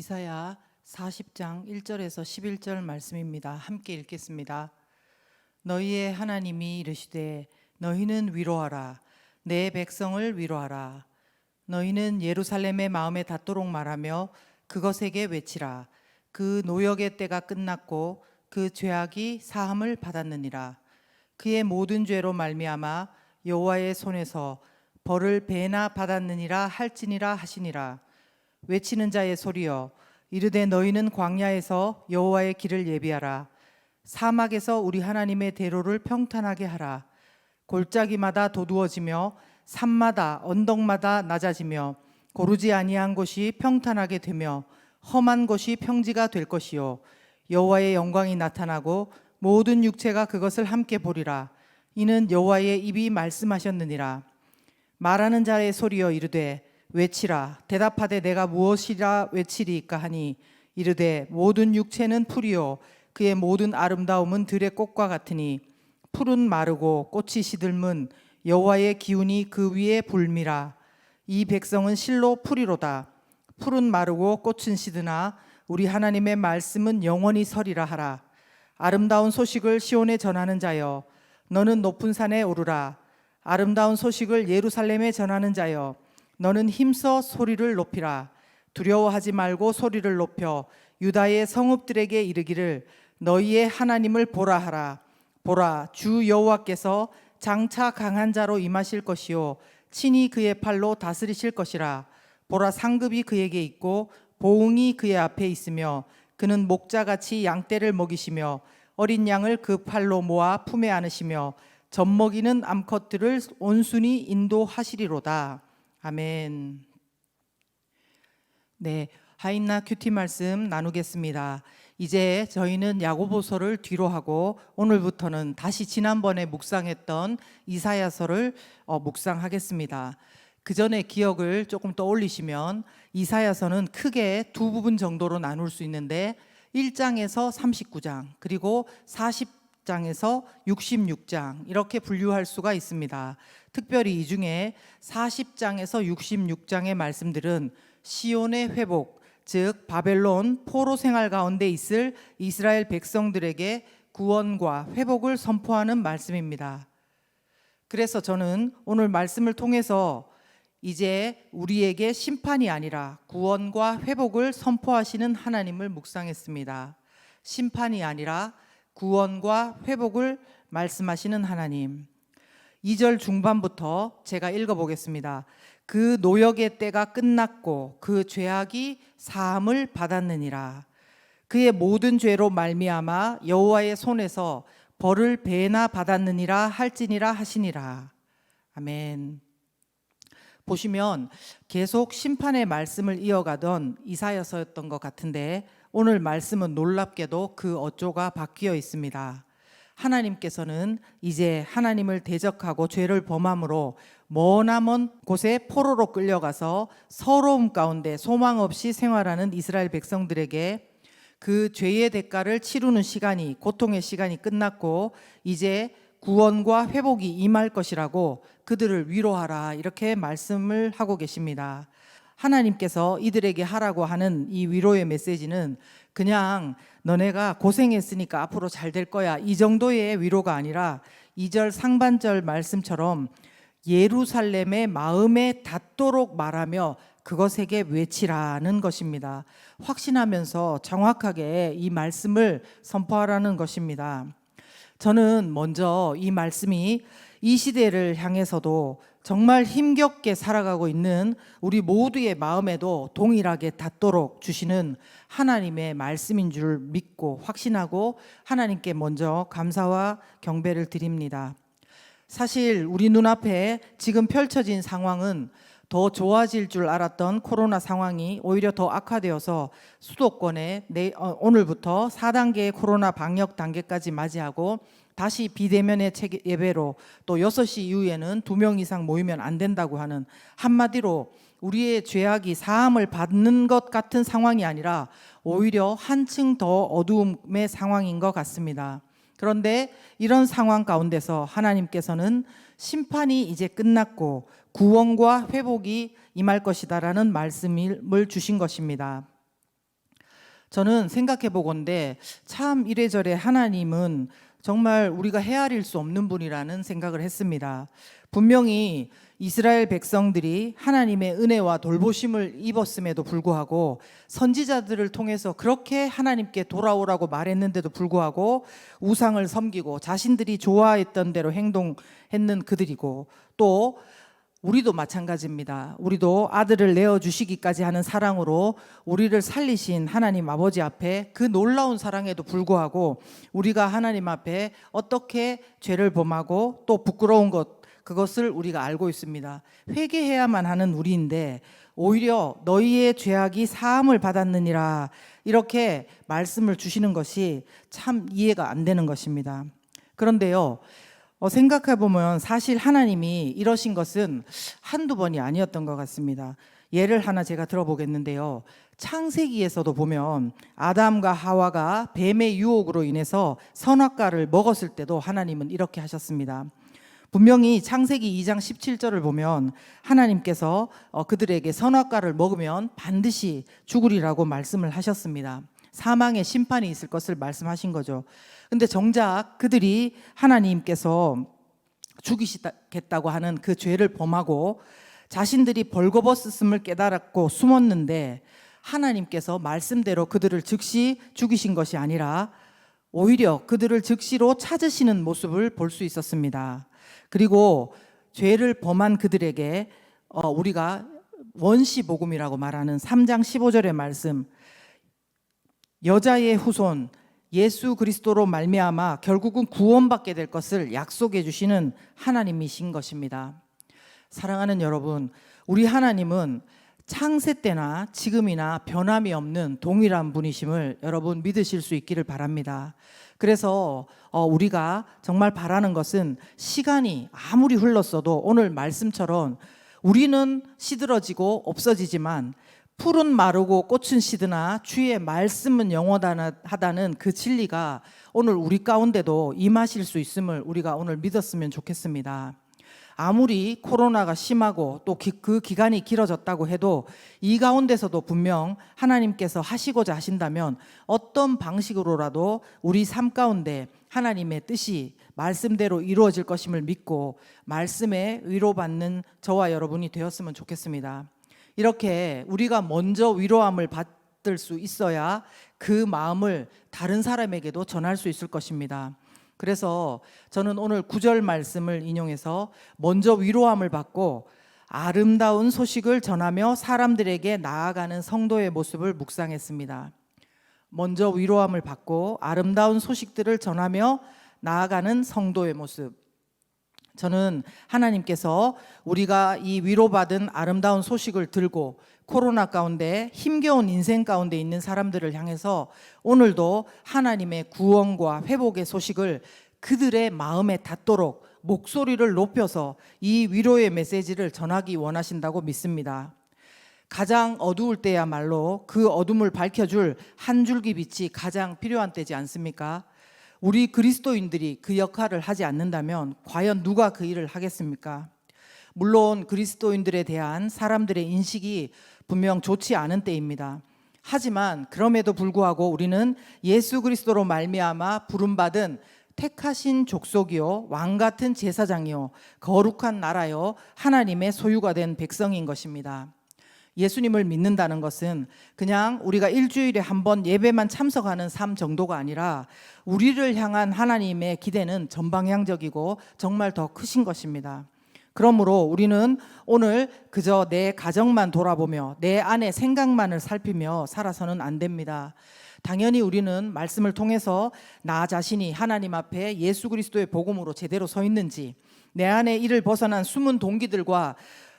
이사야 40장 1절에서 11절 말씀입니다. 함께 읽겠습니다. 너희의 하나님이 이르시되 너희는 위로하라. 내 백성을 위로하라. 너희는 예루살렘의 마음에 닿도록 말하며 그것에게 외치라. 그 노역의 때가 끝났고 그 죄악이 사함을 받았느니라. 그의 모든 죄로 말미암아 여호와의 손에서 벌을 배나 받았느니라 할지니라 하시니라. 외치는 자의 소리여, 이르되 너희는 광야에서 여호와의 길을 예비하라. 사막에서 우리 하나님의 대로를 평탄하게 하라. 골짜기마다 도두어지며 산마다 언덕마다 낮아지며 고르지 아니한 곳이 평탄하게 되며 험한 곳이 평지가 될 것이요, 여호와의 영광이 나타나고 모든 육체가 그것을 함께 보리라. 이는 여호와의 입이 말씀하셨느니라. 말하는 자의 소리여, 이르되 외치라. 대답하되 내가 무엇이라 외치리이까 하니, 이르되 모든 육체는 풀이요 그의 모든 아름다움은 들의 꽃과 같으니 풀은 마르고 꽃이 시들문 여호와의 기운이 그 위에 불미라. 이 백성은 실로 풀이로다. 풀은 마르고 꽃은 시드나 우리 하나님의 말씀은 영원히 서리라 하라. 아름다운 소식을 시온에 전하는 자여, 너는 높은 산에 오르라. 아름다운 소식을 예루살렘에 전하는 자여, 너는 힘써 소리를 높이라. 두려워하지 말고 소리를 높여 유다의 성읍들에게 이르기를 너희의 하나님을 보라 하라. 보라, 주 여호와께서 장차 강한 자로 임하실 것이요 친히 그의 팔로 다스리실 것이라. 보라, 상급이 그에게 있고 보응이 그의 앞에 있으며 그는 목자같이 양떼를 먹이시며 어린 양을 그 팔로 모아 품에 안으시며 젖먹이는 암컷들을 온순히 인도하시리로다. 아멘. 네, 하인나 큐티 말씀 나누겠습니다. 이제 저희는 야고보서를 뒤로 하고 오늘부터는 다시 지난번에 묵상했던 이사야서를 묵상하겠습니다. 그 전에 기억을 조금 떠올리시면 이사야서는 크게 두 부분 정도로 나눌 수 있는데 1장에서 39장 그리고 40장에서 66장 이렇게 분류할 수가 있습니다. 특별히 이 중에 40장에서 66장의 말씀들은 시온의 회복, 즉 바벨론 포로 생활 가운데 있을 이스라엘 백성들에게 구원과 회복을 선포하는 말씀입니다. 그래서 저는 오늘 말씀을 통해서 이제 우리에게 심판이 아니라 구원과 회복을 선포하시는 하나님을 묵상했습니다. 심판이 아니라 구원과 회복을 말씀하시는 하나님. 2절 중반부터 제가 읽어보겠습니다. 그 노역의 때가 끝났고 그 죄악이 사함을 받았느니라. 그의 모든 죄로 말미암아 여호와의 손에서 벌을 배나 받았느니라 할지니라 하시니라. 아멘. 보시면 계속 심판의 말씀을 이어가던 이사야서였던 것 같은데 오늘 말씀은 놀랍게도 그 어조가 바뀌어 있습니다. 하나님께서는 이제 하나님을 대적하고 죄를 범함으로 머나먼 곳에 포로로 끌려가서 서러움 가운데 소망 없이 생활하는 이스라엘 백성들에게 그 죄의 대가를 치르는 시간이, 고통의 시간이 끝났고 이제 구원과 회복이 임할 것이라고 그들을 위로하라 이렇게 말씀을 하고 계십니다. 하나님께서 이들에게 하라고 하는 이 위로의 메시지는 그냥 너네가 고생했으니까 앞으로 잘 될 거야 이 정도의 위로가 아니라 2절 상반절 말씀처럼 예루살렘의 마음에 닿도록 말하며 그것에게 외치라는 것입니다. 확신하면서 정확하게 이 말씀을 선포하라는 것입니다. 저는 먼저 이 말씀이 이 시대를 향해서도 정말 힘겹게 살아가고 있는 우리 모두의 마음에도 동일하게 닿도록 주시는 하나님의 말씀인 줄 믿고 확신하고 하나님께 먼저 감사와 경배를 드립니다. 사실 우리 눈앞에 지금 펼쳐진 상황은 더 좋아질 줄 알았던 코로나 상황이 오히려 더 악화되어서 수도권에 오늘부터 4단계의 코로나 방역 단계까지 맞이하고 다시 비대면의 예배로 또 6시 이후에는 2명 이상 모이면 안 된다고 하는, 한마디로 우리의 죄악이 사함을 받는 것 같은 상황이 아니라 오히려 한층 더 어두움의 상황인 것 같습니다. 그런데 이런 상황 가운데서 하나님께서는 심판이 이제 끝났고 구원과 회복이 임할 것이다라는 말씀을 주신 것입니다. 저는 생각해 보건대 참 이래저래 하나님은 정말 우리가 헤아릴 수 없는 분이라는 생각을 했습니다. 분명히 이스라엘 백성들이 하나님의 은혜와 돌보심을 입었음에도 불구하고 선지자들을 통해서 그렇게 하나님께 돌아오라고 말했는데도 불구하고 우상을 섬기고 자신들이 좋아했던 대로 행동했는 그들이고, 또 우리도 마찬가지입니다. 우리도 아들을 내어주시기까지 하는 사랑으로 우리를 살리신 하나님 아버지 앞에 그 놀라운 사랑에도 불구하고 우리가 하나님 앞에 어떻게 죄를 범하고 또 부끄러운 그것을 우리가 알고 있습니다. 회개해야만 하는 우리인데 오히려 너희의 죄악이 사함을 받았느니라 이렇게 말씀을 주시는 것이 참 이해가 안 되는 것입니다. 그런데요, 생각해 보면 사실 하나님이 이러신 것은 한두 번이 아니었던 것 같습니다. 예를 하나 제가 들어보겠는데요. 창세기에서도 보면 아담과 하와가 뱀의 유혹으로 인해서 선악과를 먹었을 때도 하나님은 이렇게 하셨습니다. 분명히 창세기 2장 17절을 보면 하나님께서 그들에게 선악과를 먹으면 반드시 죽으리라고 말씀을 하셨습니다. 사망의 심판이 있을 것을 말씀하신 거죠. 근데 정작 그들이 하나님께서 죽이시겠다고 하는 그 죄를 범하고 자신들이 벌거벗었음을 깨달았고 숨었는데 하나님께서 말씀대로 그들을 즉시 죽이신 것이 아니라 오히려 그들을 즉시로 찾으시는 모습을 볼 수 있었습니다. 그리고 죄를 범한 그들에게 우리가 원시복음이라고 말하는 3장 15절의 말씀, 여자의 후손 예수 그리스도로 말미암아 결국은 구원받게 될 것을 약속해 주시는 하나님이신 것입니다. 사랑하는 여러분, 우리 하나님은 창세 때나 지금이나 변함이 없는 동일한 분이심을 여러분 믿으실 수 있기를 바랍니다. 그래서 우리가 정말 바라는 것은 시간이 아무리 흘렀어도 오늘 말씀처럼 우리는 시들어지고 없어지지만 풀은 마르고 꽃은 시드나 주의 말씀은 영원하다는 그 진리가 오늘 우리 가운데도 임하실 수 있음을 우리가 오늘 믿었으면 좋겠습니다. 아무리 코로나가 심하고 또 그 기간이 길어졌다고 해도 이 가운데서도 분명 하나님께서 하시고자 하신다면 어떤 방식으로라도 우리 삶 가운데 하나님의 뜻이 말씀대로 이루어질 것임을 믿고 말씀에 위로받는 저와 여러분이 되었으면 좋겠습니다. 이렇게 우리가 먼저 위로함을 받을 수 있어야 그 마음을 다른 사람에게도 전할 수 있을 것입니다. 그래서 저는 오늘 9절 말씀을 인용해서 먼저 위로함을 받고 아름다운 소식을 전하며 사람들에게 나아가는 성도의 모습을 묵상했습니다. 먼저 위로함을 받고 아름다운 소식들을 전하며 나아가는 성도의 모습. 저는 하나님께서 우리가 이 위로받은 아름다운 소식을 들고 코로나 가운데 힘겨운 인생 가운데 있는 사람들을 향해서 오늘도 하나님의 구원과 회복의 소식을 그들의 마음에 닿도록 목소리를 높여서 이 위로의 메시지를 전하기 원하신다고 믿습니다. 가장 어두울 때야말로 그 어둠을 밝혀줄 한 줄기 빛이 가장 필요한 때지 않습니까? 우리 그리스도인들이 그 역할을 하지 않는다면 과연 누가 그 일을 하겠습니까? 물론 그리스도인들에 대한 사람들의 인식이 분명 좋지 않은 때입니다. 하지만 그럼에도 불구하고 우리는 예수 그리스도로 말미암아 부름받은 택하신 족속이요 왕 같은 제사장이요 거룩한 나라요 하나님의 소유가 된 백성인 것입니다. 예수님을 믿는다는 것은 그냥 우리가 일주일에 한 번 예배만 참석하는 삶 정도가 아니라 우리를 향한 하나님의 기대는 전방향적이고 정말 더 크신 것입니다. 그러므로 우리는 오늘 그저 내 가정만 돌아보며 내 안의 생각만을 살피며 살아서는 안 됩니다. 당연히 우리는 말씀을 통해서 나 자신이 하나님 앞에 예수 그리스도의 복음으로 제대로 서 있는지, 내 안에 이를 벗어난 숨은 동기들과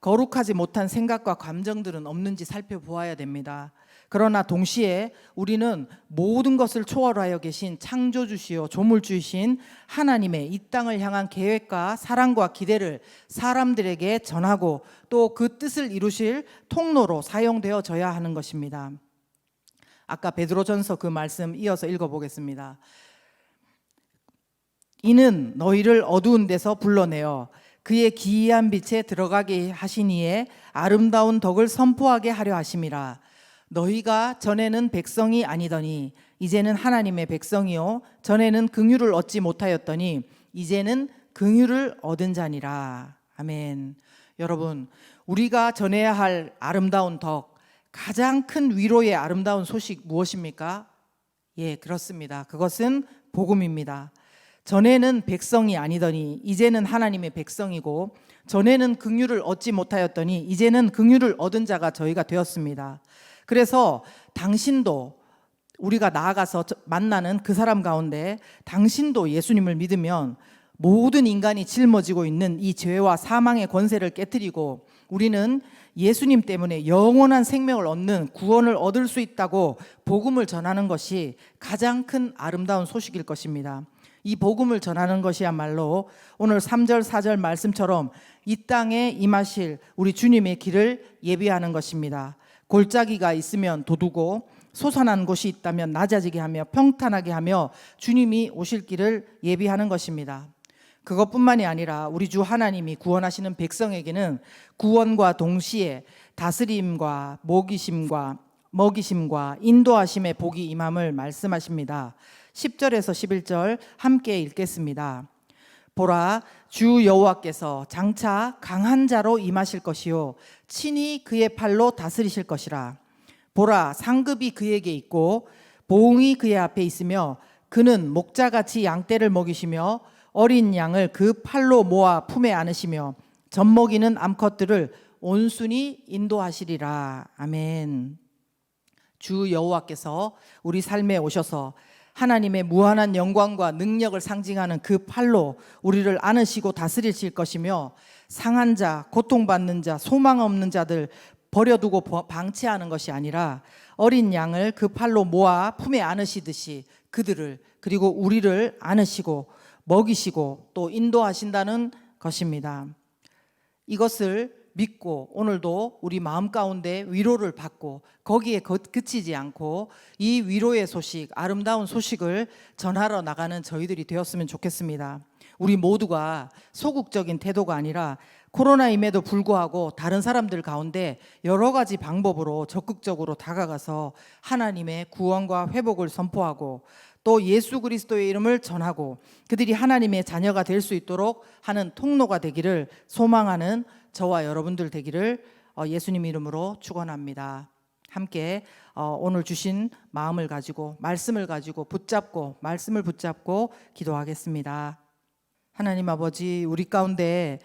거룩하지 못한 생각과 감정들은 없는지 살펴보아야 됩니다. 그러나 동시에 우리는 모든 것을 초월하여 계신 창조주시요 조물주이신 하나님의 이 땅을 향한 계획과 사랑과 기대를 사람들에게 전하고 또 그 뜻을 이루실 통로로 사용되어져야 하는 것입니다. 아까 베드로전서 그 말씀 이어서 읽어보겠습니다. 이는 너희를 어두운 데서 불러내어 그의 기이한 빛에 들어가게 하시니에 아름다운 덕을 선포하게 하려 하심이라. 너희가 전에는 백성이 아니더니 이제는 하나님의 백성이요 전에는 긍휼을 얻지 못하였더니 이제는 긍휼을 얻은 자니라. 아멘. 여러분, 우리가 전해야 할 아름다운 덕, 가장 큰 위로의 아름다운 소식 무엇입니까? 예, 그렇습니다. 그것은 복음입니다. 전에는 백성이 아니더니 이제는 하나님의 백성이고, 전에는 긍휼을 얻지 못하였더니 이제는 긍휼을 얻은 자가 저희가 되었습니다. 그래서 당신도, 우리가 나아가서 만나는 그 사람 가운데 당신도 예수님을 믿으면 모든 인간이 짊어지고 있는 이 죄와 사망의 권세를 깨트리고 우리는 예수님 때문에 영원한 생명을 얻는 구원을 얻을 수 있다고 복음을 전하는 것이 가장 큰 아름다운 소식일 것입니다. 이 복음을 전하는 것이야말로 오늘 3절 4절 말씀처럼 이 땅에 임하실 우리 주님의 길을 예비하는 것입니다. 골짜기가 있으면 돋우고 솟아난 곳이 있다면 낮아지게 하며 평탄하게 하며 주님이 오실 길을 예비하는 것입니다. 그것뿐만이 아니라 우리 주 하나님이 구원하시는 백성에게는 구원과 동시에 다스림과 먹이심과 인도하심의 복이 임함을 말씀하십니다. 10절에서 11절 함께 읽겠습니다. 보라, 주 여호와께서 장차 강한 자로 임하실 것이요 친히 그의 팔로 다스리실 것이라. 보라, 상급이 그에게 있고 보응이 그의 앞에 있으며 그는 목자같이 양떼를 먹이시며 어린 양을 그 팔로 모아 품에 안으시며 젖먹이는 암컷들을 온순히 인도하시리라. 아멘. 주 여호와께서 우리 삶에 오셔서 하나님의 무한한 영광과 능력을 상징하는 그 팔로 우리를 안으시고 다스리실 것이며 상한 자, 고통받는 자, 소망 없는 자들 버려두고 방치하는 것이 아니라 어린 양을 그 팔로 모아 품에 안으시듯이 그들을, 그리고 우리를 안으시고 먹이시고 또 인도하신다는 것입니다. 이것을 믿고 오늘도 우리 마음 가운데 위로를 받고 거기에 그치지 않고 이 위로의 소식, 아름다운 소식을 전하러 나가는 저희들이 되었으면 좋겠습니다. 우리 모두가 소극적인 태도가 아니라 코로나임에도 불구하고 다른 사람들 가운데 여러 가지 방법으로 적극적으로 다가가서 하나님의 구원과 회복을 선포하고 또 예수 그리스도의 이름을 전하고 그들이 하나님의 자녀가 될 수 있도록 하는 통로가 되기를 소망하는 저와 여러분들 되기를 예수님 이름으로 축원합니다. 함께 오늘 주신 마음을 가지고 말씀을 붙잡고 기도하겠습니다. 하나님 아버지, 우리 가운데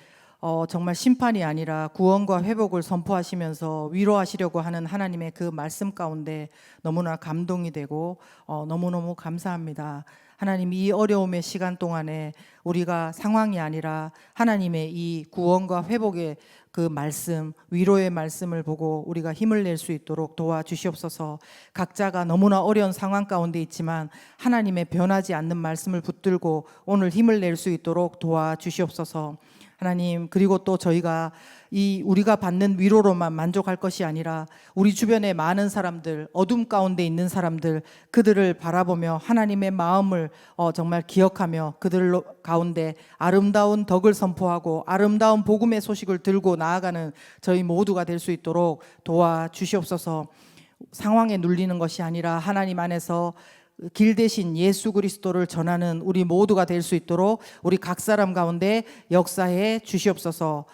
정말 심판이 아니라 구원과 회복을 선포하시면서 위로하시려고 하는 하나님의 그 말씀 가운데 너무나 감동이 되고 너무너무 감사합니다. 하나님, 이 어려움의 시간 동안에 우리가 상황이 아니라 하나님의 이 구원과 회복의 그 말씀, 위로의 말씀을 보고 우리가 힘을 낼 수 있도록 도와주시옵소서. 각자가 너무나 어려운 상황 가운데 있지만 하나님의 변하지 않는 말씀을 붙들고 오늘 힘을 낼 수 있도록 도와주시옵소서. 하나님, 그리고 또 저희가 우리가 받는 위로로만 만족할 것이 아니라 우리 주변에 많은 사람들, 어둠 가운데 있는 사람들, 그들을 바라보며 하나님의 마음을 정말 기억하며 그들 가운데 아름다운 덕을 선포하고 아름다운 복음의 소식을 들고 나아가는 저희 모두가 될 수 있도록 도와주시옵소서. 상황에 눌리는 것이 아니라 하나님 안에서 길 대신 예수 그리스도를 전하는 우리 모두가 될 수 있도록 우리 각 사람 가운데 역사해 주시옵소서.